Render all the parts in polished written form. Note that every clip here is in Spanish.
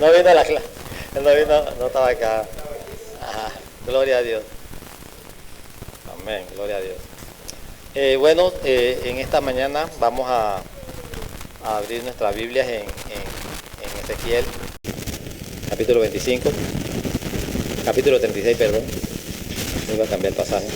No vino a la clase. No vino, no estaba acá. Ajá. Gloria a Dios. Amén. Gloria a Dios. Bueno, en esta mañana vamos a abrir nuestras Biblias en Ezequiel, capítulo 25. Capítulo 36, perdón. Voy a cambiar el pasaje.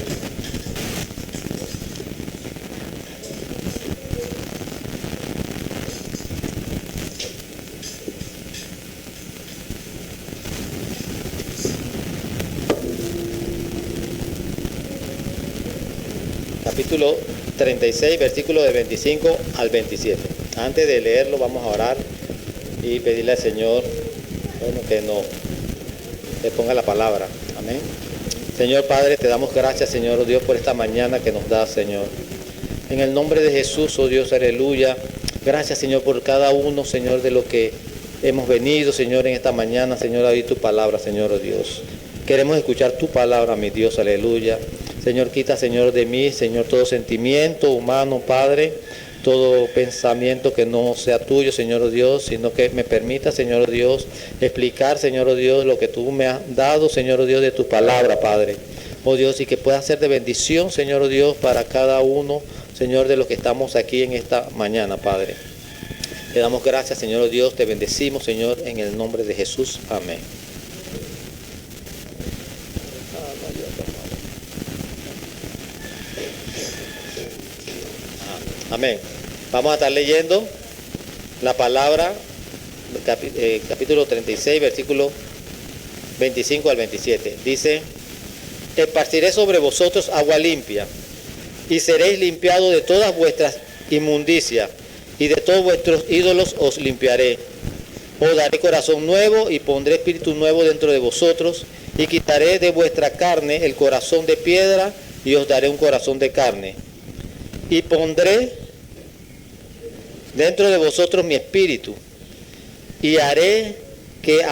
Capítulo 36, versículos del 25 al 27. Antes de leerlo vamos a orar y pedirle al Señor, bueno, que nos ponga la palabra. Amén. Señor Padre, te damos gracias, Señor, oh Dios, por esta mañana que nos das, Señor. En el nombre de Jesús, oh Dios, aleluya. Gracias, Señor, por cada uno, Señor, de lo que hemos venido, Señor, en esta mañana, Señor, a oír tu palabra, Señor, oh Dios. Queremos escuchar tu palabra, mi Dios, aleluya. Señor, quita, Señor, de mí, Señor, todo sentimiento humano, Padre, todo pensamiento que no sea tuyo, Señor, oh Dios, sino que me permita, Señor, oh Dios, explicar, Señor, oh Dios, lo que tú me has dado, Señor, oh Dios, de tu palabra, Padre. Oh Dios, y que pueda ser de bendición, Señor, oh Dios, para cada uno, Señor, de los que estamos aquí en esta mañana, Padre. Te damos gracias, Señor, oh Dios, te bendecimos, Señor, en el nombre de Jesús. Amén. Amén. Vamos a estar leyendo la palabra, capítulo 36, versículo 25 al 27. Dice: esparciré sobre vosotros agua limpia, y seréis limpiados de todas vuestras inmundicias, y de todos vuestros ídolos os limpiaré. Os daré corazón nuevo, y pondré espíritu nuevo dentro de vosotros, y quitaré de vuestra carne el corazón de piedra, y os daré un corazón de carne. Y pondré dentro de vosotros mi espíritu, y haré que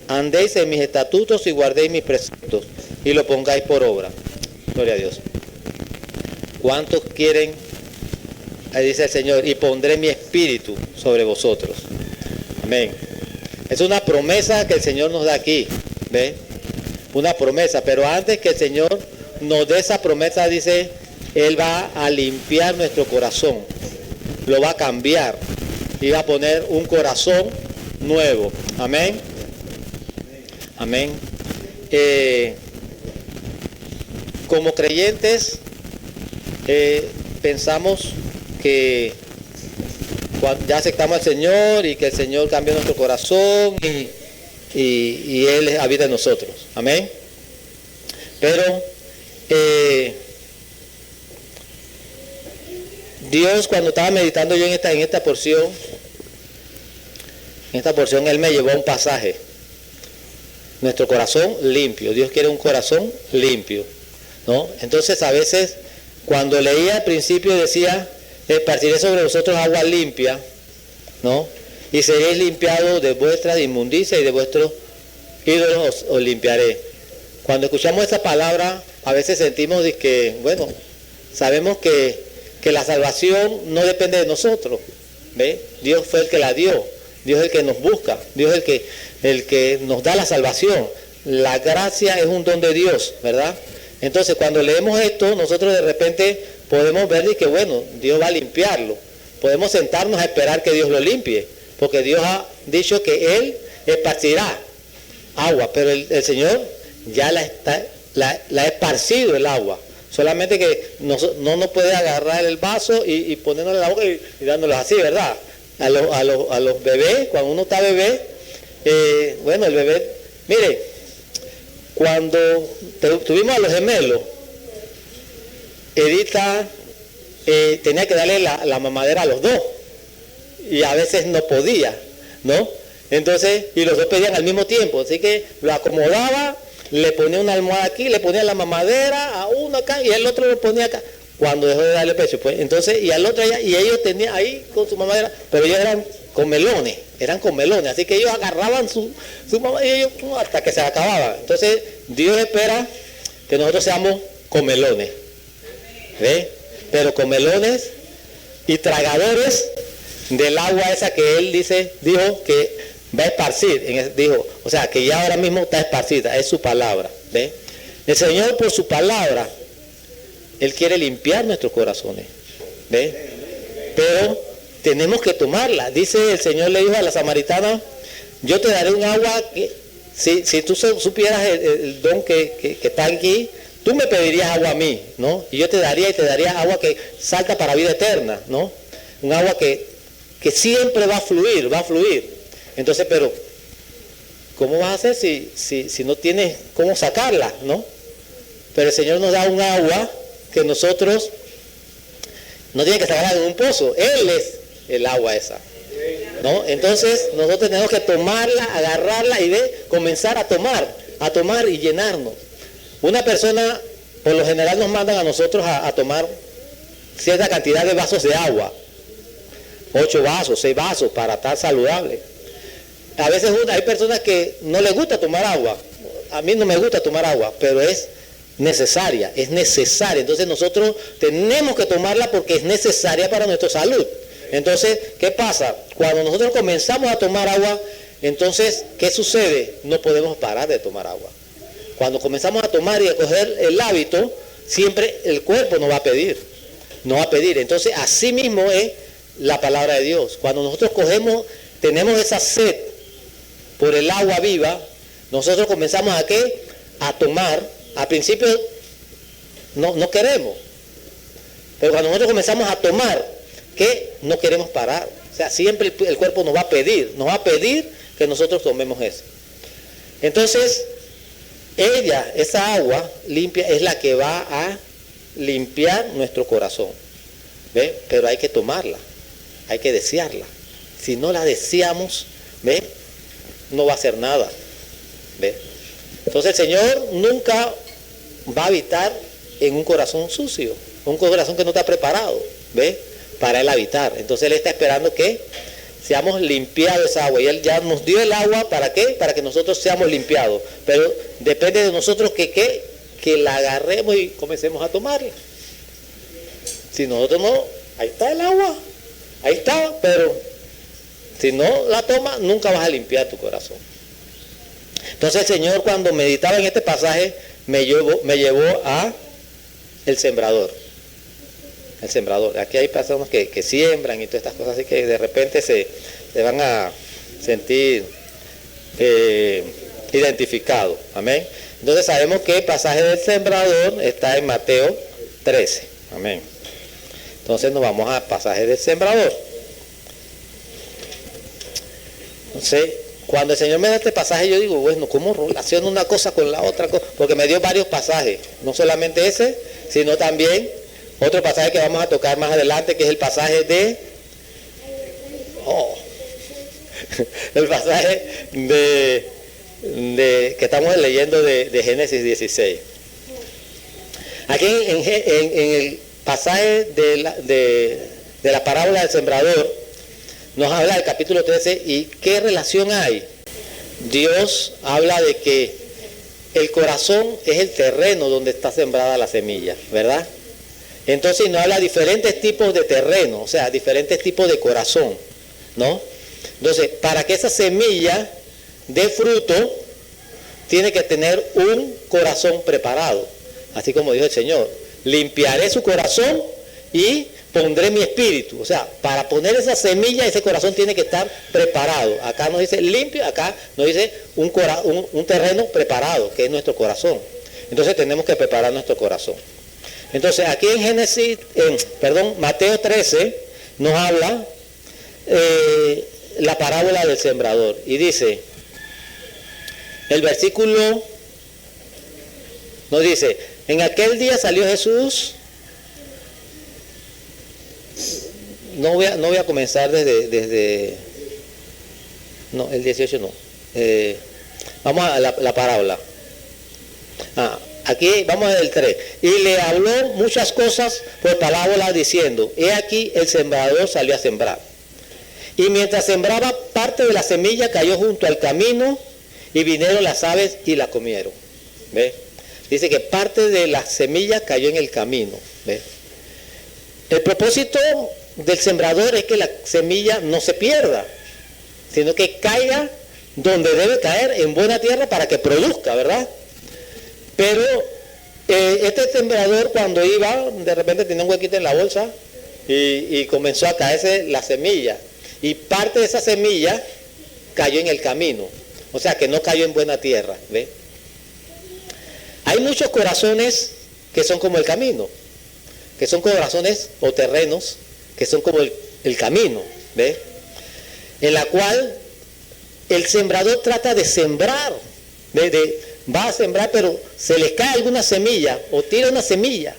andéis en mis estatutos y guardéis mis preceptos, y lo pongáis por obra. Gloria a Dios. ¿Cuántos quieren? Ahí dice el Señor, y pondré mi espíritu sobre vosotros. Amén. Es una promesa que el Señor nos da aquí. ¿Ve? Una promesa, pero antes que el Señor nos dé esa promesa, dice, Él va a limpiar nuestro corazón, lo va a cambiar y va a poner un corazón nuevo. Amén. Amén. Como creyentes, pensamos que ya aceptamos al Señor y que el Señor cambió nuestro corazón y Él habita en nosotros. Amén. Pero Dios, cuando estaba meditando yo en esta porción, Él me llevó a un pasaje. Nuestro corazón limpio. Dios quiere un corazón limpio, ¿no? Entonces, a veces, cuando leía al principio decía, esparciré sobre vosotros agua limpia, ¿no? Y seréis limpiados de vuestras inmundicias y de vuestros ídolos os limpiaré. Cuando escuchamos esa palabra, a veces sentimos de que, bueno, sabemos que la salvación no depende de nosotros, ¿ve? Dios fue el que la dio, Dios es el que nos busca, Dios es el que nos da la salvación. La gracia es un don de Dios, ¿verdad? Entonces, cuando leemos esto, nosotros de repente podemos ver que, bueno, Dios va a limpiarlo. Podemos sentarnos a esperar que Dios lo limpie, porque Dios ha dicho que Él esparcirá agua, pero el Señor ya la ha esparcido el agua. Solamente que no nos puede agarrar el vaso y ponernos en la boca y dándolos así, ¿verdad? A los bebés, cuando uno está bebé, bueno, el bebé, mire, cuando tuvimos a los gemelos, Edita tenía que darle la mamadera a los dos, y a veces no podía, ¿no? Entonces, y los dos pedían al mismo tiempo, así que lo acomodaba, le ponía una almohada aquí, le ponía la mamadera a uno acá y el otro lo ponía acá, cuando dejó de darle pecho, pues. Entonces, y al otro allá, y ellos tenían ahí con su mamadera, pero ellos eran con melones, así que ellos agarraban su mamadera y ellos hasta que se acababan. Entonces, Dios espera que nosotros seamos comelones, ¿ve? Pero comelones y tragadores del agua esa que Él dijo que va a esparcir, dijo, o sea, que ya ahora mismo está esparcida, es su palabra, ¿ve? El Señor por su palabra, Él quiere limpiar nuestros corazones, ¿ve? Pero tenemos que tomarla. Dice el Señor, le dijo a la samaritana, yo te daré un agua que, si tú supieras el don que está aquí, tú me pedirías agua a mí, ¿no? Y yo te daría agua que salta para vida eterna, ¿no? Un agua que siempre va a fluir. Entonces, pero, ¿cómo vas a hacer si no tienes cómo sacarla, ¿no? Pero el Señor nos da un agua que nosotros no tienen que sacarla de un pozo. Él es el agua esa, ¿no? Entonces, nosotros tenemos que tomarla, agarrarla y comenzar a tomar y llenarnos. Una persona, por lo general nos mandan a nosotros a tomar cierta cantidad de vasos de agua. 8 vasos, 6 vasos para estar saludable. A veces hay personas que no les gusta tomar agua. A mí no me gusta tomar agua, pero es necesaria. Entonces nosotros tenemos que tomarla porque es necesaria para nuestra salud. Entonces, ¿qué pasa? Cuando nosotros comenzamos a tomar agua, entonces, ¿qué sucede? No podemos parar de tomar agua. Cuando comenzamos a tomar y a coger el hábito, siempre el cuerpo nos va a pedir. Entonces, así mismo es la palabra de Dios. Cuando nosotros tenemos esa sed por el agua viva, nosotros comenzamos a tomar. Al principio no queremos, pero cuando nosotros comenzamos a tomar, que no queremos parar. O sea, siempre el cuerpo nos va a pedir que nosotros tomemos eso. Entonces, esa agua limpia, es la que va a limpiar nuestro corazón, ¿ve? Pero hay que tomarla, hay que desearla. Si no la deseamos, ¿ve? No va a hacer nada, ¿ve? Entonces el Señor nunca va a habitar en un corazón sucio, un corazón que no está preparado, ¿ve? Para Él habitar. Entonces Él está esperando que seamos limpiados esa agua. Y Él ya nos dio el agua, ¿para qué? Para que nosotros seamos limpiados. Pero depende de nosotros que la agarremos y comencemos a tomarla. Si nosotros no, ahí está el agua, ahí está, pero si no la tomas, nunca vas a limpiar tu corazón. Entonces el Señor, cuando meditaba en este pasaje, me llevó a el sembrador. El sembrador. Aquí hay personas que siembran y todas estas cosas, así que de repente se van a sentir identificados. Amén. Entonces sabemos que el pasaje del sembrador está en Mateo 13. Amén. Entonces nos vamos al pasaje del sembrador. Entonces, cuando el Señor me da este pasaje, yo digo, bueno, ¿cómo relaciona una cosa con la otra cosa? Porque me dio varios pasajes, no solamente ese, sino también otro pasaje que vamos a tocar más adelante, que es el pasaje el pasaje que estamos leyendo de Génesis 16. Aquí en el pasaje de la parábola del sembrador, nos habla del capítulo 13 y qué relación hay. Dios habla de que el corazón es el terreno donde está sembrada la semilla, ¿verdad? Entonces nos habla de diferentes tipos de terreno, o sea, diferentes tipos de corazón, ¿no? Entonces, para que esa semilla dé fruto, tiene que tener un corazón preparado. Así como dijo el Señor, limpiaré su corazón y pondré mi espíritu. O sea, para poner esa semilla, ese corazón tiene que estar preparado. Acá nos dice limpio, acá nos dice un terreno preparado, que es nuestro corazón. Entonces tenemos que preparar nuestro corazón. Entonces aquí en Mateo 13 nos habla la parábola del sembrador. Y dice, el versículo nos dice, en aquel día salió Jesús. No voy a comenzar desde no, el 18 no. Vamos a la parábola. Aquí vamos al 3. Y le habló muchas cosas por parábola diciendo, he aquí el sembrador salió a sembrar. Y mientras sembraba, parte de la semilla cayó junto al camino y vinieron las aves y la comieron. ¿Ve? Dice que parte de la semilla cayó en el camino. ¿Ve? El propósito del sembrador es que la semilla no se pierda, sino que caiga donde debe caer, en buena tierra para que produzca, ¿verdad? Pero este sembrador cuando iba, de repente tenía un huequito en la bolsa y comenzó a caerse la semilla. Y parte de esa semilla cayó en el camino. O sea, que no cayó en buena tierra, ¿ve? Hay muchos corazones que son como el camino, que son corazones o terrenos que son como el camino, ¿ve? En la cual el sembrador trata de sembrar, va a sembrar, pero se les cae alguna semilla o tira una semilla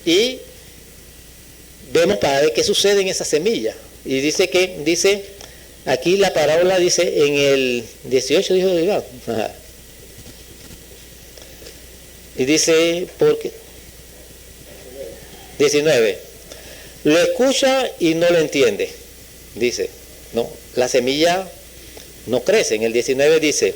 y vemos para ver qué sucede en esa semilla. Y dice aquí la parábola dice en el 18, dijo Iván. Y dice, porque 19, lo escucha y no lo entiende, dice, no, la semilla no crece. En el 19 dice,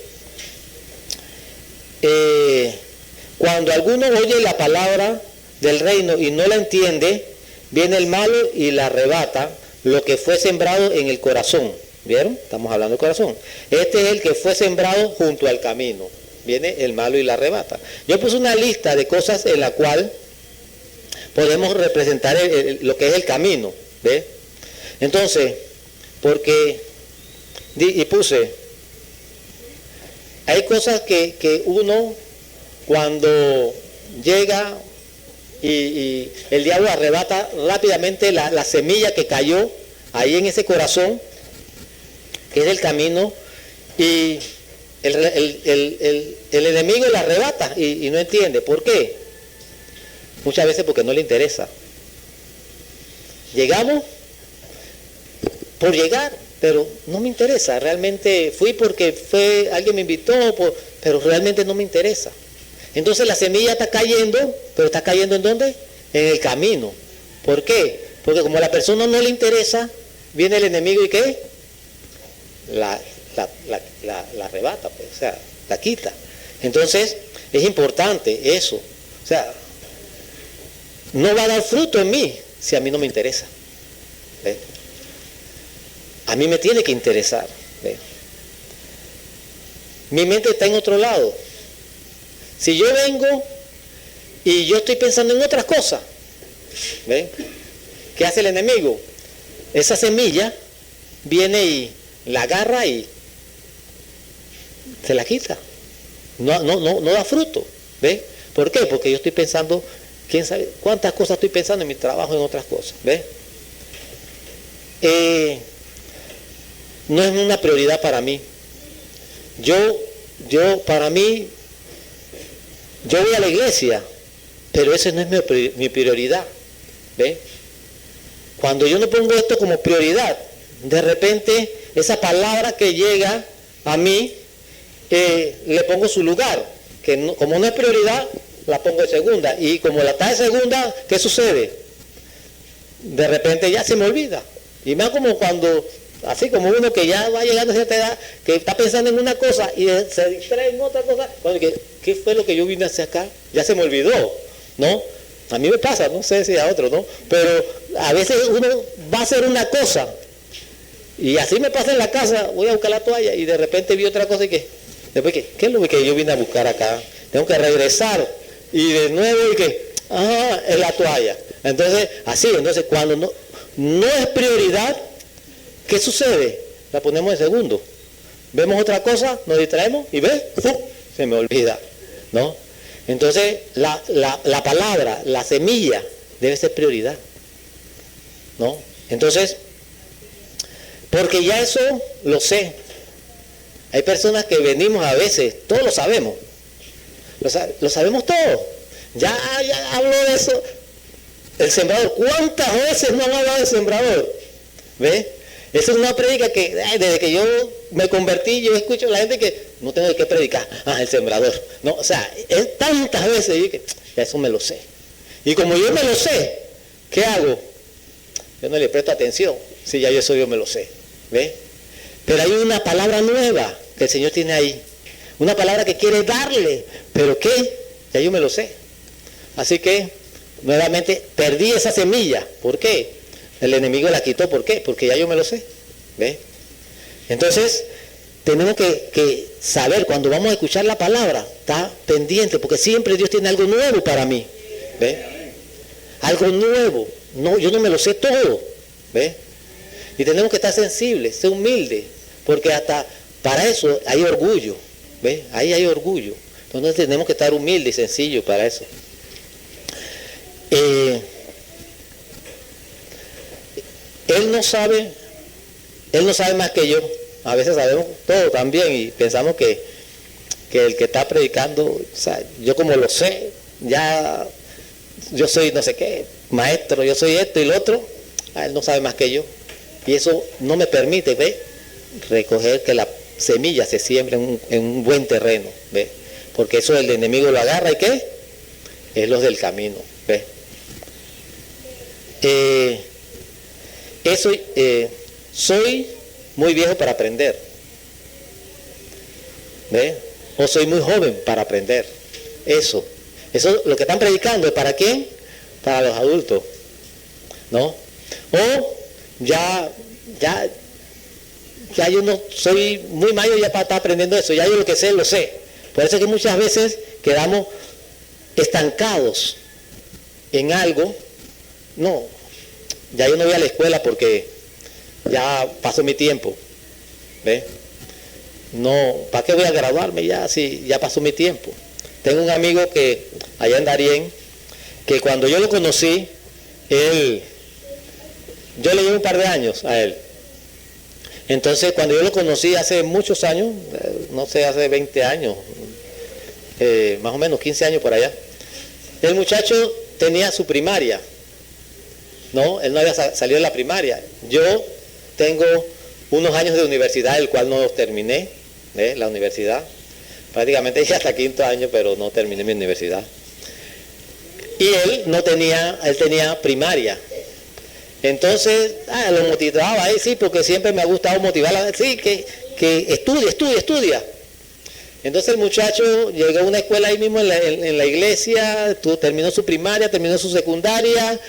cuando alguno oye la palabra del reino y no la entiende, viene el malo y la arrebata lo que fue sembrado en el corazón. ¿Vieron? Estamos hablando del corazón. Este es el que fue sembrado junto al camino. Viene el malo y la arrebata. Yo puse una lista de cosas en la cual podemos representar lo que es el camino. ¿Ve? Entonces, porque, y puse, hay cosas que uno cuando llega y el diablo arrebata rápidamente la semilla que cayó ahí en ese corazón, que es el camino, y el enemigo la arrebata y no entiende. ¿Por qué? Muchas veces porque no le interesa. Llegamos por llegar, pero no me interesa. Realmente fui porque alguien me invitó, pero realmente no me interesa. Entonces la semilla está cayendo, pero está cayendo ¿en dónde? En el camino. ¿Por qué? Porque como a la persona no le interesa, viene el enemigo y ¿qué? La arrebata, pues, o sea, la quita. Entonces es importante eso. O sea, no va a dar fruto en mí si a mí no me interesa. ¿Ve? A mí me tiene que interesar. ¿Ve? Mi mente está en otro lado. Si yo vengo y yo estoy pensando en otras cosas, ¿ve? ¿Qué hace el enemigo? Esa semilla viene y la agarra y se la quita. No da fruto. ¿Ve? ¿Por qué? Porque yo estoy pensando, quién sabe cuántas cosas estoy pensando en mi trabajo, en otras cosas. ¿Ve? No es una prioridad para mí. Para mí, yo voy a la iglesia, pero esa no es mi prioridad. ¿Ve? Cuando yo no pongo esto como prioridad, de repente esa palabra que llega a mí, le pongo su lugar, que no, como no es prioridad, la pongo de segunda, y como la está de segunda, ¿qué sucede? De repente ya se me olvida, y más como cuando, así como uno que ya va llegando a cierta edad, que está pensando en una cosa y se distrae en otra cosa, cuando ¿qué fue lo que yo vine hacia acá? Ya se me olvidó, ¿no? A mí me pasa, no sé si a otros, ¿no? Pero a veces uno va a hacer una cosa, y así me pasa en la casa, voy a buscar la toalla, y de repente vi otra cosa y después ¿qué es lo que yo vine a buscar acá? Tengo que regresar, y de nuevo y es la toalla. Entonces, entonces cuando no es prioridad, ¿qué sucede? La ponemos en segundo. Vemos otra cosa, nos distraemos y se me olvida, ¿no? Entonces, la palabra, la semilla, debe ser prioridad, ¿no? Entonces, porque ya eso lo sé. Hay personas que venimos a veces, todos lo sabemos, lo sabemos todo. Ya hablo de eso. El sembrador, ¿cuántas veces no han hablado del sembrador? ¿Ve? Esa es una prédica que desde que yo me convertí, yo escucho a la gente que no tengo de qué predicar. El sembrador. No, o sea, es tantas veces yo que ya eso me lo sé. Y como yo me lo sé, ¿qué hago? Yo no le presto atención. Si ya yo me lo sé. ¿Ve? Pero hay una palabra nueva que el Señor tiene ahí. Una palabra que quiere darle. ¿Pero qué? Ya yo me lo sé. Así que, nuevamente, perdí esa semilla. ¿Por qué? El enemigo la quitó. ¿Por qué? Porque ya yo me lo sé. ¿Ve? Entonces, tenemos que saber, cuando vamos a escuchar la palabra, está pendiente, porque siempre Dios tiene algo nuevo para mí. ¿Ve? Algo nuevo. No, yo no me lo sé todo. ¿Ve? Y tenemos que estar sensibles, ser humildes, porque hasta para eso hay orgullo. ¿Ve? Ahí hay orgullo. Entonces tenemos que estar humildes y sencillos para eso. Él no sabe más que yo. A veces sabemos todo también y pensamos que el que está predicando, o sea, yo como lo sé, ya yo soy no sé qué, maestro, yo soy esto y lo otro, él no sabe más que yo. Y eso no me permite, ¿ve? Recoger que la semilla se siembre en un buen terreno, ¿ve? Porque eso el enemigo lo agarra y ¿qué? Es los del camino, ¿ve? Soy muy viejo para aprender, ¿ve? O soy muy joven para aprender. Eso lo que están predicando es ¿para quién? Para los adultos, ¿no? O ya yo no soy muy mayor ya para estar aprendiendo eso, ya yo lo que sé, lo sé. Por eso es que muchas veces quedamos estancados en algo. No, ya yo no voy a la escuela porque ya pasó mi tiempo, ¿ve? No, ¿para qué voy a graduarme ya si ya pasó mi tiempo? Tengo un amigo que allá en Darién, que cuando yo lo conocí, yo le llevo un par de años a él. Entonces cuando yo lo conocí hace muchos años, no sé, hace 20 años, más o menos 15 años por allá, el muchacho tenía su primaria, ¿no? Él no había salido de la primaria. Yo tengo unos años de universidad, el cual no los terminé, la universidad. Prácticamente ya hasta quinto año, pero no terminé mi universidad. Y él tenía primaria. Entonces, lo motivaba ahí, sí, porque siempre me ha gustado motivarla, sí, que estudia. Entonces el muchacho llegó a una escuela ahí mismo en la iglesia, terminó su primaria, terminó su secundaria,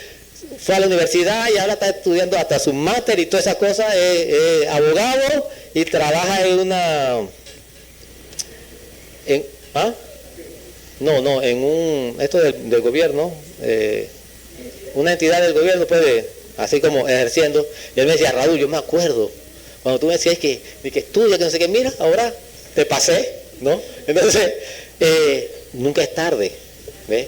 fue a la universidad y ahora está estudiando hasta su máster y todas esas cosas, es abogado y trabaja en esto del gobierno, una entidad del gobierno, pues, así como ejerciendo. Y él me decía, Raúl, yo me acuerdo, cuando tú me decías que estudia, que no sé qué, mira, ahora te pasé, ¿no? Entonces, nunca es tarde, ¿ves?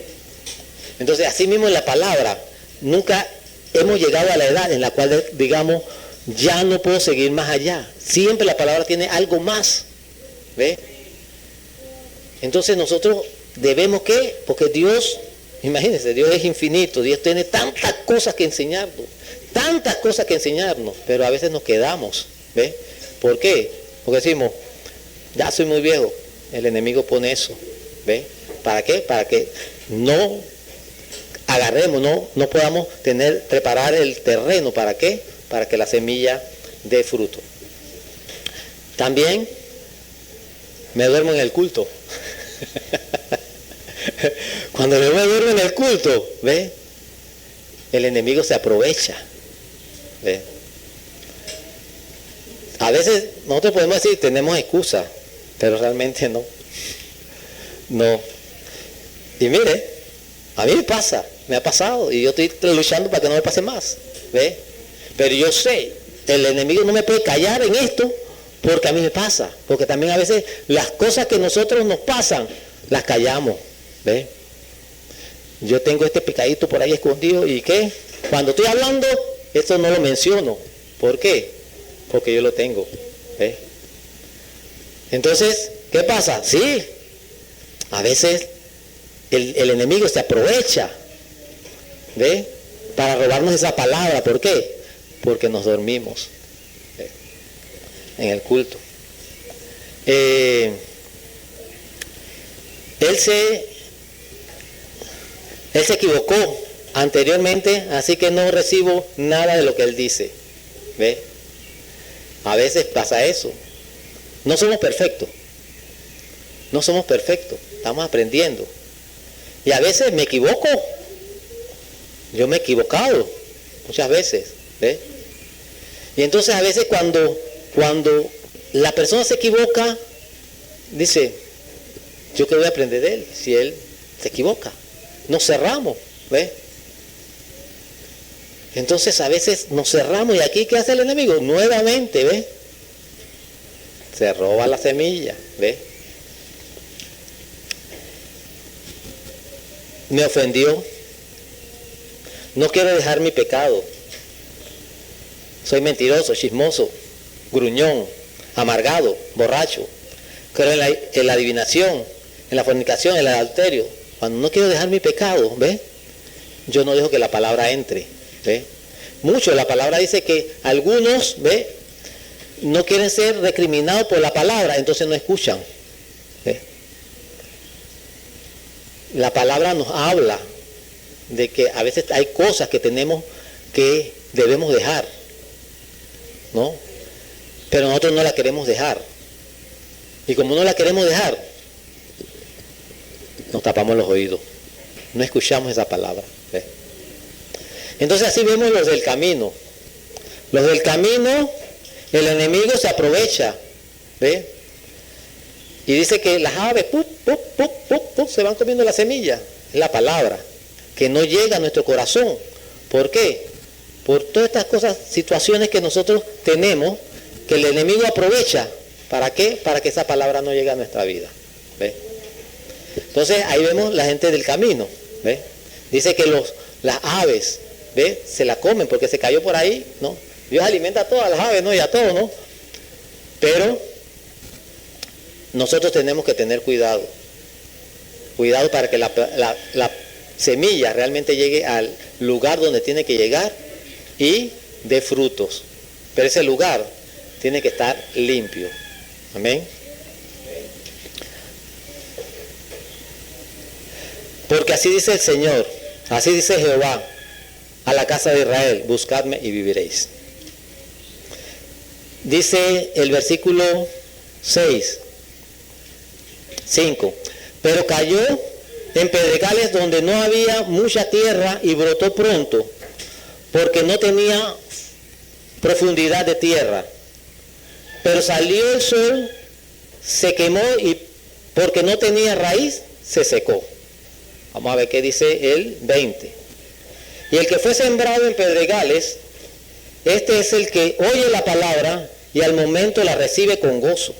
Entonces, así mismo en la palabra, nunca hemos llegado a la edad en la cual digamos, ya no puedo seguir más allá. Siempre la palabra tiene algo más, ¿ves? Entonces nosotros debemos ¿qué? Porque Dios, imagínense, Dios es infinito, Dios tiene tantas cosas que enseñarnos, pero a veces nos quedamos, ¿ves? ¿Por qué? Porque decimos, ya soy muy viejo, el enemigo pone eso, ¿ves? ¿Para qué? Para que no agarremos, no podamos preparar el terreno, ¿para qué? Para que la semilla dé fruto. También me duermo en el culto. Cuando yo me duermo en el culto, ¿ves? El enemigo se aprovecha, ¿ves? A veces nosotros podemos decir tenemos excusa, pero realmente no. Y mire, a mí me ha pasado y yo estoy luchando para que no me pase más, ¿ves? Pero yo sé, el enemigo no me puede callar en esto porque a mí me pasa, porque también a veces las cosas que nosotros nos pasan las callamos, ¿ves? Yo tengo este pecadito por ahí escondido y ¿qué? Cuando estoy hablando, esto no lo menciono. ¿Por qué? Porque yo lo tengo, ¿ves? Entonces, ¿qué pasa? Sí, a veces el enemigo se aprovecha, ¿ves? Para robarnos esa palabra. ¿Por qué? Porque nos dormimos, ¿ves? En el culto. Él se equivocó anteriormente, así que no recibo nada de lo que él dice, ¿ves? A veces pasa eso. No somos perfectos, estamos aprendiendo. Y a veces me equivoco. Yo me he equivocado muchas veces, ¿ves? Y entonces a veces cuando la persona se equivoca, dice, yo qué voy a aprender de él si él se equivoca. Nos cerramos, ¿ves? Entonces a veces nos cerramos y aquí ¿qué hace el enemigo? Nuevamente, ¿ves? Se roba la semilla, ¿ves? Me ofendió. No quiero dejar mi pecado. Soy mentiroso, chismoso, gruñón, amargado, borracho. Creo en la adivinación, en la fornicación, en el adulterio. Cuando no quiero dejar mi pecado, ¿ves? Yo no dejo que la palabra entre, ¿ves? Mucho, la palabra dice que algunos, ¿ves? No quieren ser recriminados por la palabra, entonces no escuchan, ¿ves? La palabra nos habla de que a veces hay cosas que debemos dejar, ¿no? Pero nosotros no la queremos dejar. Y como no la queremos dejar, nos tapamos los oídos. No escuchamos esa palabra, ¿ves? Entonces así vemos los del camino. Los del camino, el enemigo se aprovecha, ¿ves? Y dice que las aves, se van comiendo la semilla. Es la palabra, que no llega a nuestro corazón. ¿Por qué? Por todas estas cosas, situaciones que nosotros tenemos, que el enemigo aprovecha. ¿Para qué? Para que esa palabra no llegue a nuestra vida, ¿ves? Entonces ahí vemos la gente del camino, ¿ves? Dice que las aves, ¿ves? Se la comen porque se cayó por ahí, ¿no? Dios alimenta a todas las aves, ¿no? Y a todos, ¿no? Pero nosotros tenemos que tener cuidado. Cuidado para que la semilla realmente llegue al lugar donde tiene que llegar y dé frutos. Pero ese lugar tiene que estar limpio. Amén. Porque así dice el Señor, así dice Jehová a la casa de Israel, buscadme y viviréis. Dice el versículo 5, pero cayó en pedregales donde no había mucha tierra y brotó pronto, porque no tenía profundidad de tierra. Pero salió el sol, se quemó y porque no tenía raíz, se secó. Vamos a ver qué dice el 20. Y el que fue sembrado en pedregales, este es el que oye la palabra y al momento la recibe con gozo.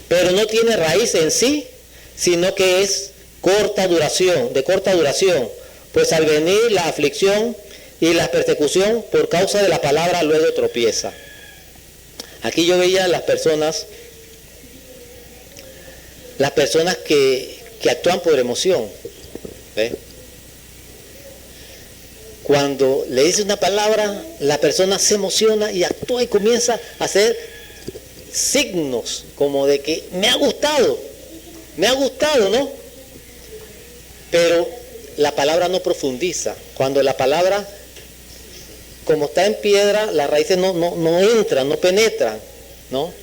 Pero no tiene raíz en sí, sino que es de corta duración, pues al venir la aflicción y la persecución por causa de la palabra luego tropieza. Aquí yo veía las personas que actúan por emoción, ¿ves? Cuando le dice una palabra, la persona se emociona y actúa y comienza a hacer signos como de que me ha gustado, ¿no? Pero la palabra no profundiza. Cuando la palabra, como está en piedra, las raíces no entran, no penetran, ¿no?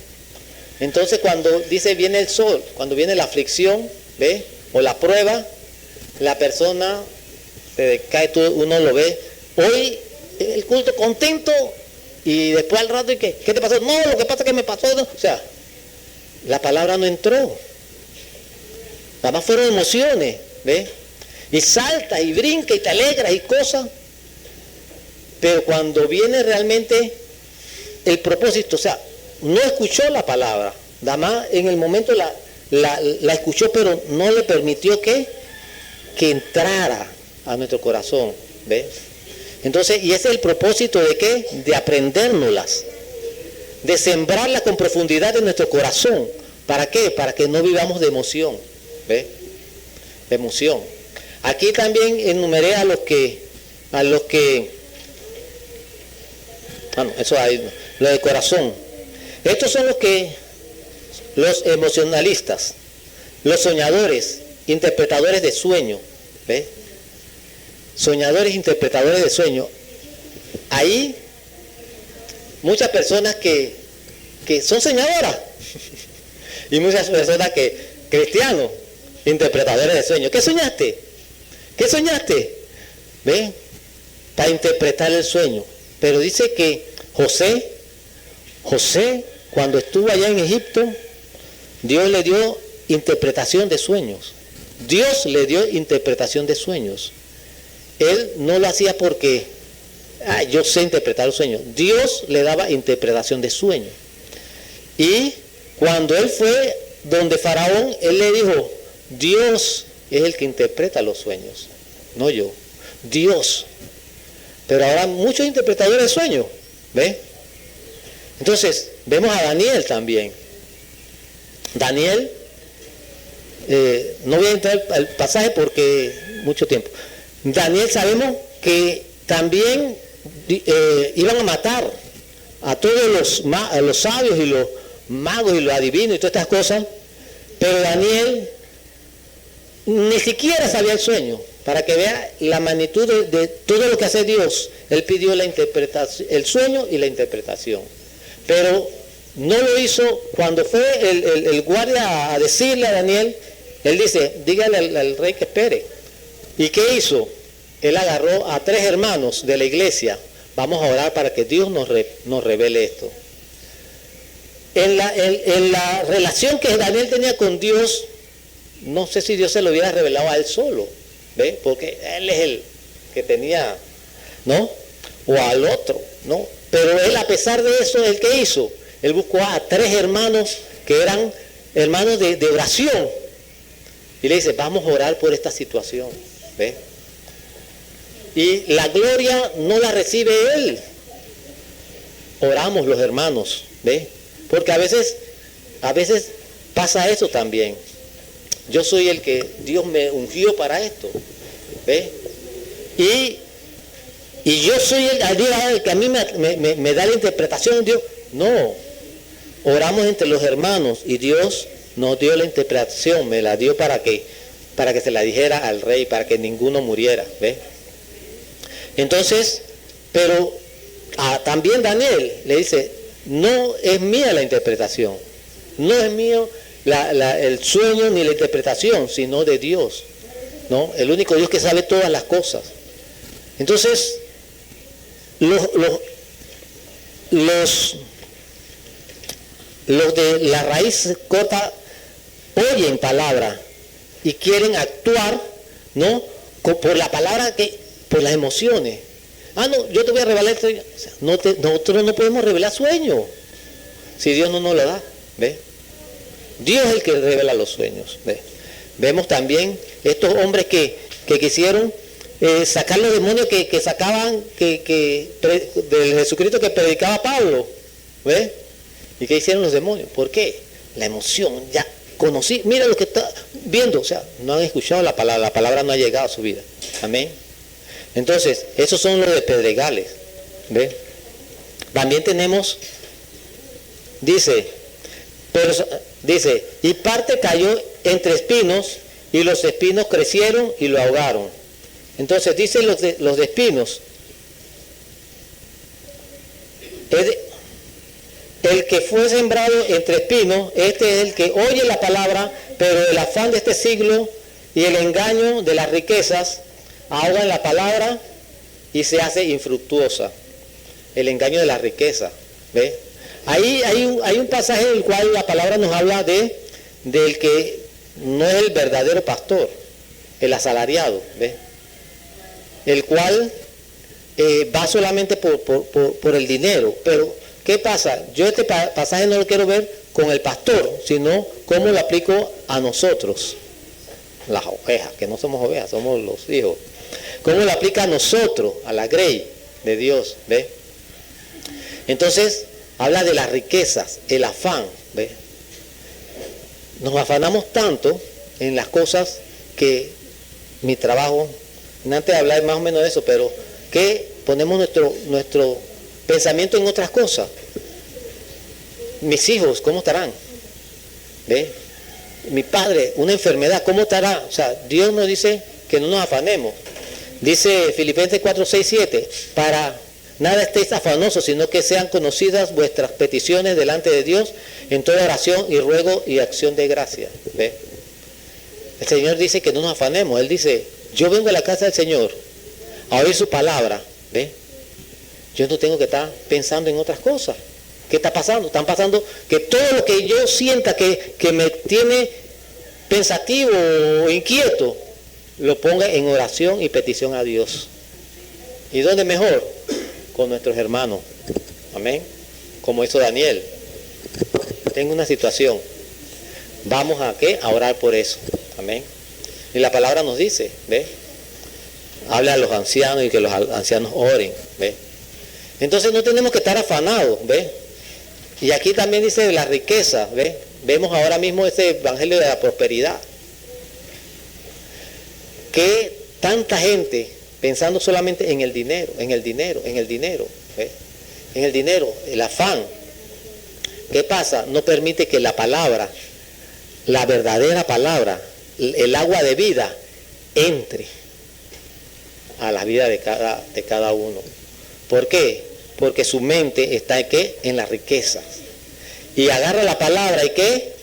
Entonces cuando dice viene el sol, cuando viene la aflicción, ¿ves? O la prueba, la persona se cae, uno lo ve, hoy el culto contento, y después al rato, ¿y qué te pasó? No, lo que pasa es que me pasó, ¿no? O sea, la palabra no entró. Nada más fueron emociones, ¿ves? Y salta y brinca y te alegra y cosas. Pero cuando viene realmente el propósito, o sea, no escuchó la palabra, nada más en el momento la escuchó, pero no le permitió que entrara a nuestro corazón, ¿ves? Entonces, y ese es el propósito de ¿qué? De aprendérnoslas, de sembrarlas con profundidad en nuestro corazón. ¿Para qué? Para que no vivamos de emoción, ¿ves? De emoción. Aquí también enumeré a los que eso hay, lo de corazón. Estos son los emocionalistas, los soñadores, interpretadores de sueño, ¿ves? Soñadores, interpretadores de sueño. Ahí muchas personas que son soñadoras y muchas personas cristianos, interpretadores de sueño. ¿Qué soñaste? ¿Qué soñaste? ¿Ves? Para interpretar el sueño. Pero dice que José cuando estuvo allá en Egipto, Dios le dio interpretación de sueños. Dios le dio interpretación de sueños. Él no lo hacía porque, yo sé interpretar los sueños. Dios le daba interpretación de sueños. Y cuando él fue donde Faraón, él le dijo, Dios es el que interpreta los sueños, no yo. Dios. Pero ahora muchos interpretadores de sueños, ¿ves? Entonces, vemos a Daniel también. Daniel, no voy a entrar al pasaje porque mucho tiempo. Daniel sabemos que también iban a matar a todos los sabios y los magos y los adivinos y todas estas cosas, pero Daniel ni siquiera sabía el sueño. Para que vea la magnitud de todo lo que hace Dios, él pidió la interpretación, el sueño y la interpretación. Pero no lo hizo. Cuando fue el guardia a decirle a Daniel, él dice, dígale al rey que espere. ¿Y qué hizo? Él agarró a 3 hermanos de la iglesia. Vamos a orar para que Dios nos revele esto. En la relación que Daniel tenía con Dios, no sé si Dios se lo hubiera revelado a él solo, ¿ve? Porque él es el que tenía, ¿no? O al otro, ¿no? Pero él, a pesar de eso, ¿el qué hizo? Él buscó a 3 hermanos que eran hermanos de oración. Y le dice, vamos a orar por esta situación, ¿ve? Y la gloria no la recibe él. Oramos los hermanos, ¿ve? Porque a veces pasa eso también. Yo soy el que Dios me ungió para esto, ¿ve? Y yo soy el que a mí me da la interpretación de Dios. No, oramos entre los hermanos y Dios nos dio la interpretación, me la dio para que se la dijera al rey, para que ninguno muriera, ¿ve? Entonces, pero también Daniel le dice, no es mía la interpretación, no es mío el sueño ni la interpretación, sino de Dios, ¿no? El único Dios que sabe todas las cosas. Entonces, los de la raíz corta oyen palabra y quieren actuar, ¿no? Por la palabra, por las emociones. No, yo te voy a revelar esto. O sea, nosotros no podemos revelar sueños si Dios no nos lo da, ¿ves? Dios es el que revela los sueños, ¿ves? Vemos también estos hombres que quisieron sacar los demonios que sacaban del Jesucristo que predicaba Pablo, ¿ves? ¿Y qué hicieron los demonios? ¿Por qué? La emoción, ya conocí, mira lo que está viendo, o sea, no han escuchado la palabra no ha llegado a su vida, amén. Entonces, esos son los de Pedregales, ¿ves? También tenemos, dice, y parte cayó entre espinos, y los espinos crecieron y lo ahogaron. Entonces, dicen los de espinos, el que fue sembrado entre espinos, este es el que oye la palabra, pero el afán de este siglo y el engaño de las riquezas ahogan la palabra y se hace infructuosa. El engaño de la riqueza, ¿ves? Ahí hay un pasaje en el cual la palabra nos habla del que no es el verdadero pastor, el asalariado, ¿ves? El cual va solamente por el dinero. Pero, ¿qué pasa? Yo este pasaje no lo quiero ver con el pastor, sino cómo lo aplico a nosotros, las ovejas, que no somos ovejas, somos los hijos. ¿Cómo lo aplica a nosotros, a la grey de Dios? ¿Ves? Entonces, habla de las riquezas, el afán, ¿ves? Nos afanamos tanto en las cosas que mi trabajo, antes de hablar más o menos de eso, pero que ponemos nuestro pensamiento en otras cosas. Mis hijos, ¿cómo estarán? ¿Ves? Mi padre, una enfermedad, ¿cómo estará? O sea, Dios nos dice que no nos afanemos. Dice Filipenses 4, 6, 7, para nada estéis afanosos, sino que sean conocidas vuestras peticiones delante de Dios en toda oración y ruego y acción de gracia. ¿Ve? El Señor dice que no nos afanemos. Él dice, yo vengo a la casa del Señor a oír su palabra. ¿Ve? Yo no tengo que estar pensando en otras cosas. ¿Qué está pasando? Están pasando que todo lo que yo sienta que me tiene pensativo o inquieto, lo ponga en oración y petición a Dios. ¿Y dónde mejor? Con nuestros hermanos. Amén. Como hizo Daniel. Tengo una situación. Vamos a ¿qué? A orar por eso. Amén. Y la palabra nos dice, ¿ve? Habla a los ancianos y que los ancianos oren, ¿ve? Entonces no tenemos que estar afanados, ¿ve? Y aquí también dice de la riqueza, ¿ve? Vemos ahora mismo ese evangelio de la prosperidad. Que tanta gente pensando solamente en el dinero, en el dinero, en el dinero, ¿ve? En el dinero, el afán. ¿Qué pasa? No permite que la palabra, la verdadera palabra, el agua de vida, entre a la vida de cada uno. ¿Por qué? Porque su mente está ¿en qué? En las riquezas. Y agarra la palabra y ¿qué?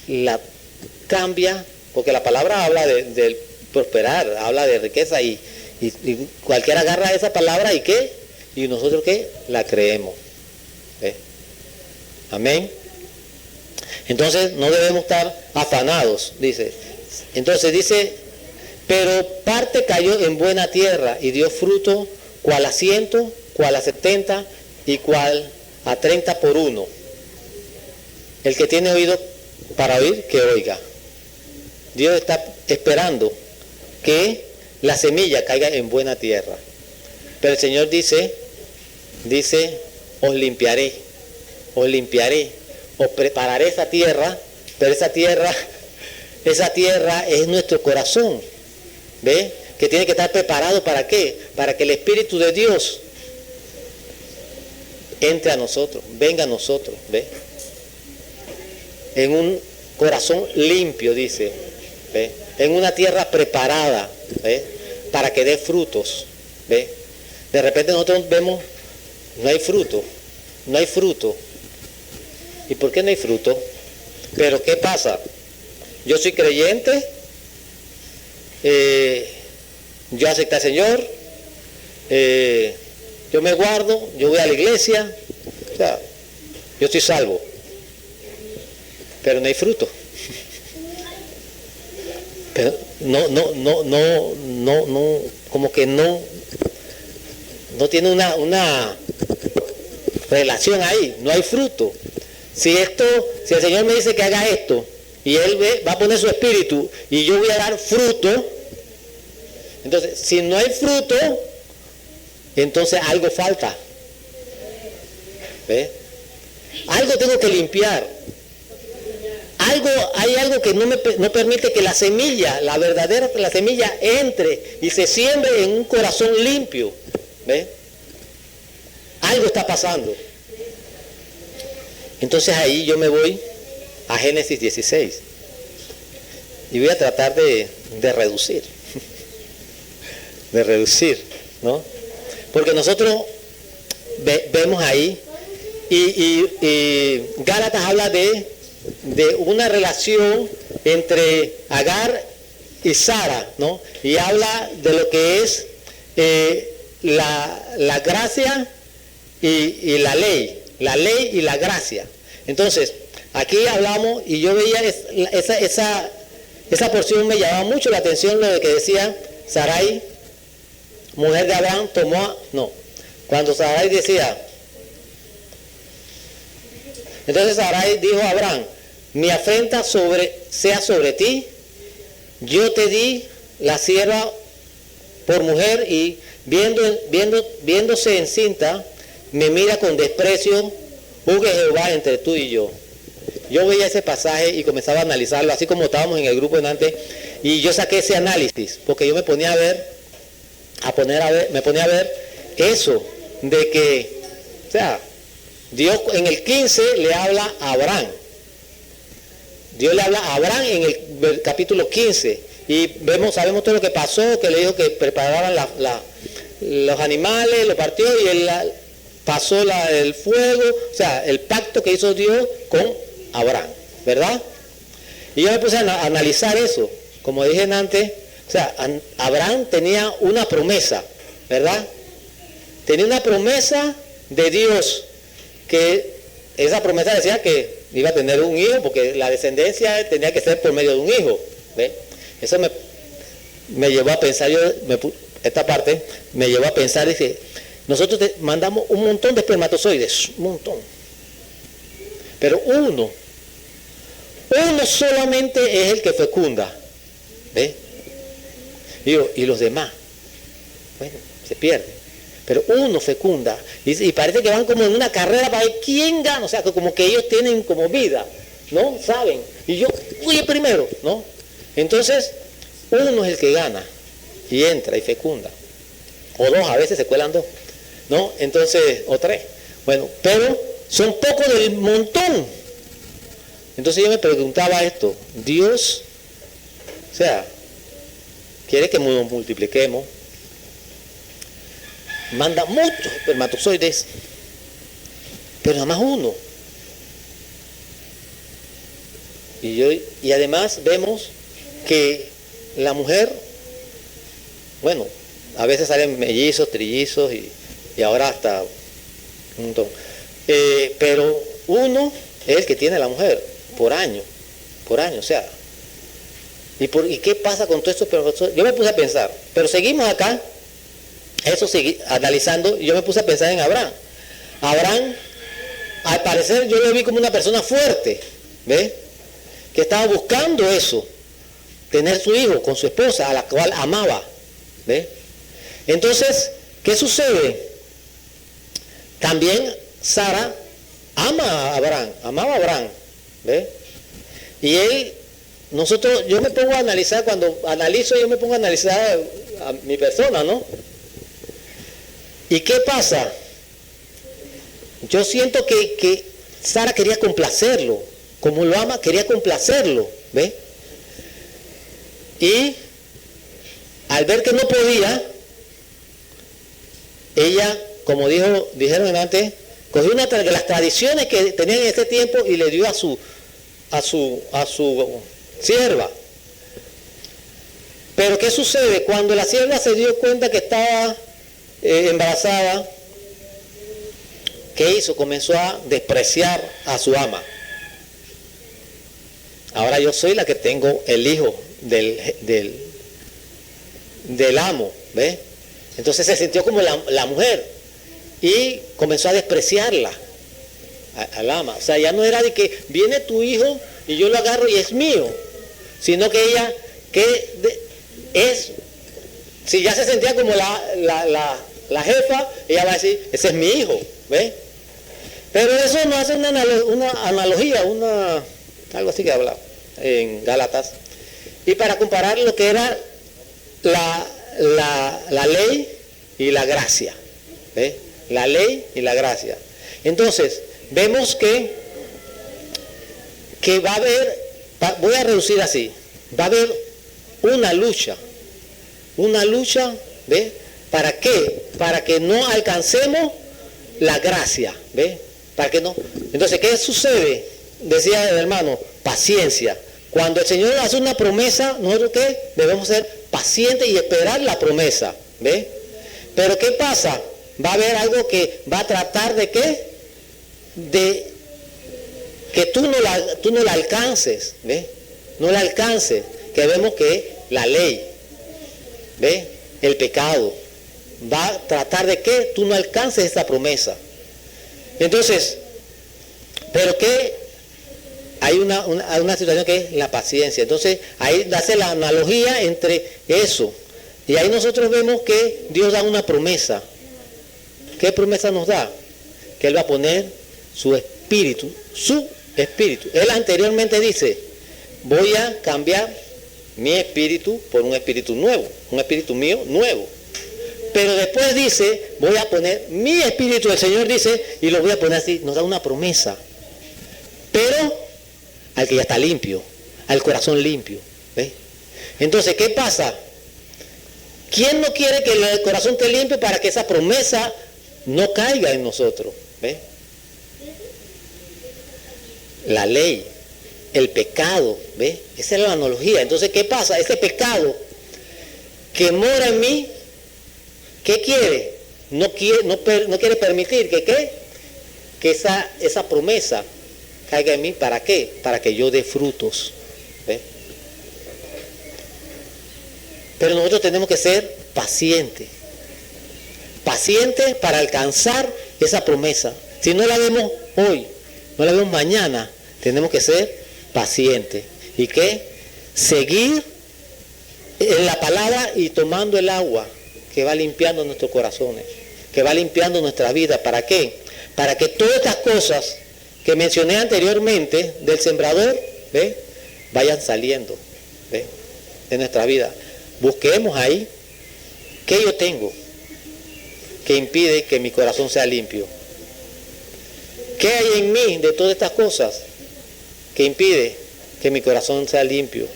La cambia, porque la palabra habla de prosperar, habla de riqueza y cualquiera agarra esa palabra y ¿qué? Y nosotros ¿qué? La creemos. ¿Ve? Amén. Entonces no debemos estar afanados, dice. Entonces dice, pero parte cayó en buena tierra y dio fruto, cual a 100, cual a 70 y cual a 30 por uno. El que tiene oído para oír, que oiga. Dios está esperando que la semilla caiga en buena tierra. Pero el Señor dice, os limpiaré, os prepararé esa tierra, pero esa tierra es nuestro corazón, ¿ve? Que tiene que estar preparado ¿para qué? Para que el Espíritu de Dios entre a nosotros, venga a nosotros, ¿ve? En un corazón limpio, dice, ¿ve? En una tierra preparada, ¿ve? Para que dé frutos, ¿ve? De repente nosotros vemos, no hay fruto. ¿Y por qué no hay fruto? Pero ¿qué pasa? Yo soy creyente, yo acepté al Señor, yo me guardo, yo voy a la iglesia, o sea, yo estoy salvo, pero no hay fruto. Pero no, como que no tiene una relación ahí, no hay fruto. Si el Señor me dice que haga esto, y Él va a poner su espíritu, y yo voy a dar fruto, entonces, si no hay fruto, entonces algo falta. ¿Ve? Algo tengo que limpiar. Hay algo que no permite que la semilla, la semilla entre y se siembre en un corazón limpio. ¿Ve? Algo está pasando. Entonces ahí yo me voy a Génesis 16 y voy a tratar de reducir, ¿no? Porque nosotros vemos ahí y Gálatas habla de una relación entre Agar y Sara, ¿no? Y habla de lo que es la gracia y la ley y la gracia. Entonces, aquí hablamos y yo veía esa porción, me llamaba mucho la atención lo de que decía Sarai, mujer de Abraham, cuando Sarai decía, entonces Sarai dijo a Abraham, mi afrenta sea sobre ti, yo te di la sierva por mujer y viéndose encinta, me mira con desprecio, juzgue Jehová entre tú y yo. Yo veía ese pasaje y comenzaba a analizarlo, así como estábamos en el grupo en antes, y yo saqué ese análisis, porque yo me ponía a ver eso, de que, o sea, Dios en el 15 le habla a Abraham. Dios le habla a Abraham en el capítulo 15, y sabemos todo lo que pasó, que le dijo que preparaban los animales, lo partió y él pasó el fuego, o sea, el pacto que hizo Dios con Abraham, ¿verdad? Y yo me puse a analizar eso, como dije antes, o sea, Abraham tenía una promesa, ¿verdad? Tenía una promesa de Dios, que esa promesa decía que iba a tener un hijo, porque la descendencia tenía que ser por medio de un hijo. ¿Ve? Eso me llevó a pensar, esta parte me llevó a pensar, dice, nosotros mandamos un montón de espermatozoides, un montón. Pero uno solamente es el que fecunda. ¿Ve? Y los demás, bueno, se pierden. Pero uno fecunda. Y parece que van como en una carrera para ver quién gana. O sea, que como que ellos tienen como vida, ¿no? Saben. Y yo fui el primero, ¿no? Entonces, uno es el que gana. Y entra y fecunda. O dos, a veces se cuelan dos, ¿no? Entonces, o tres. Bueno, pero son pocos del montón. Entonces yo me preguntaba esto. Dios, o sea, quiere que nos multipliquemos. Manda muchos espermatozoides, pero nada más uno. Y además vemos que la mujer, bueno, a veces salen mellizos, trillizos y ahora hasta un montón. Pero uno es el que tiene la mujer por año, o sea. ¿Y qué pasa con todos estos espermatozoides? Yo me puse a pensar, pero seguimos acá. Eso seguí analizando, y yo me puse a pensar en Abraham. Abraham, al parecer, yo lo vi como una persona fuerte, ¿ves? Que estaba buscando eso, tener su hijo con su esposa, a la cual amaba, ¿ves? Entonces, ¿qué sucede? También Sara amaba a Abraham, ¿ves? Y yo me pongo a analizar, cuando analizo, yo me pongo a analizar a mi persona, ¿no? ¿Y qué pasa? Yo siento que Sara quería complacerlo, como lo ama, quería complacerlo, ¿ves? Y al ver que no podía, ella, como dijeron antes, cogió una de las tradiciones que tenían en ese tiempo y le dio a su sierva. Pero ¿qué sucede? Cuando la sierva se dio cuenta que estaba embarazada, ¿qué hizo? Comenzó a despreciar a su ama. Ahora yo soy la que tengo el hijo del amo, ¿ves? Entonces se sintió como la mujer y comenzó a despreciarla al ama. O sea, ya no era de que viene tu hijo y yo lo agarro y es mío, sino que ella si ya se sentía como la jefa, ella va a decir, ese es mi hijo, ¿ves? Pero eso nos hace una analogía, algo así que habla en Gálatas, y para comparar lo que era la ley y la gracia, ¿ves? La ley y la gracia. Entonces, vemos que va a haber, voy a reducir así, va a haber una lucha, ¿ves? ¿Para qué? Para que no alcancemos la gracia, ¿ves? Para que no. Entonces, ¿qué sucede? Decía el hermano, paciencia. Cuando el Señor hace una promesa, nosotros ¿qué? Debemos ser pacientes y esperar la promesa, ¿ves? Pero ¿qué pasa? Va a haber algo que va a tratar de ¿qué? De que tú no la alcances, ¿ves? No la alcances, que vemos que la ley, ¿ves? El pecado va a tratar de que tú no alcances esta promesa. Entonces, pero que hay una situación que es la paciencia. Entonces, ahí hace la analogía entre eso. Y ahí nosotros vemos que Dios da una promesa. ¿Qué promesa nos da? Que Él va a poner su espíritu. Él anteriormente dice, voy a cambiar mi espíritu por un espíritu nuevo, un espíritu mío nuevo. Pero después dice, voy a poner mi espíritu, el Señor dice, y lo voy a poner así, nos da una promesa. Pero al que ya está limpio, al corazón limpio, ¿ves? Entonces, ¿qué pasa? ¿Quién no quiere que el corazón esté limpio para que esa promesa no caiga en nosotros? ¿Ves? La ley, el pecado, ¿ves? Esa es la analogía. Entonces, ¿qué pasa? Ese pecado que mora en mí, ¿qué quiere? No quiere permitir que ¿qué? que esa promesa caiga en mí. ¿Para qué? Para que yo dé frutos. ¿Ve? Pero nosotros tenemos que ser pacientes. Pacientes para alcanzar esa promesa. Si no la vemos hoy, no la vemos mañana, tenemos que ser pacientes. ¿Y qué? Seguir en la palabra y tomando el agua que va limpiando nuestros corazones, que va limpiando nuestra vida. ¿Para qué? Para que todas estas cosas que mencioné anteriormente del sembrador, ¿ve?, vayan saliendo, ¿ve?, de nuestra vida. Busquemos ahí qué yo tengo que impide que mi corazón sea limpio. ¿Qué hay en mí de todas estas cosas que impide que mi corazón sea limpio?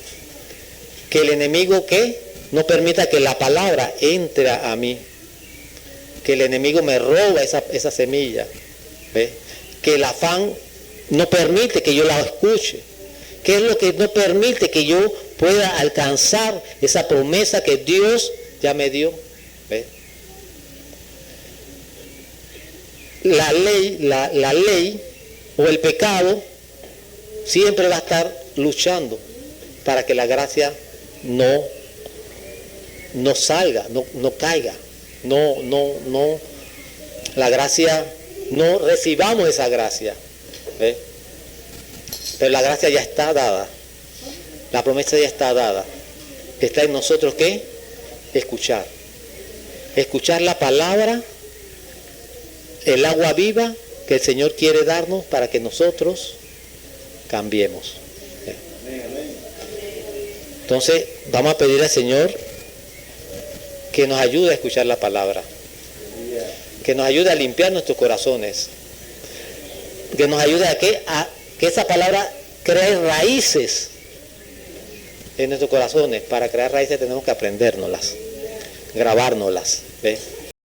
Que el enemigo, ¿qué?, no permita que la palabra entre a mí. Que el enemigo me roba esa semilla. ¿Ve? Que el afán no permite que yo la escuche. ¿Qué es lo que no permite que yo pueda alcanzar esa promesa que Dios ya me dio? ¿Ve? La ley o el pecado siempre va a estar luchando para que la gracia no salga, no caiga, la gracia, no recibamos esa gracia. ¿Ve? Pero la gracia ya está dada, la promesa ya está dada. Está en nosotros ¿qué? Escuchar la palabra, el agua viva que el Señor quiere darnos para que nosotros cambiemos. Entonces vamos a pedir al Señor que nos ayude a escuchar la palabra, que nos ayude a limpiar nuestros corazones, que nos ayude a que esa palabra cree raíces en nuestros corazones. Para crear raíces tenemos que aprendérnoslas, grabárnoslas, ¿ves?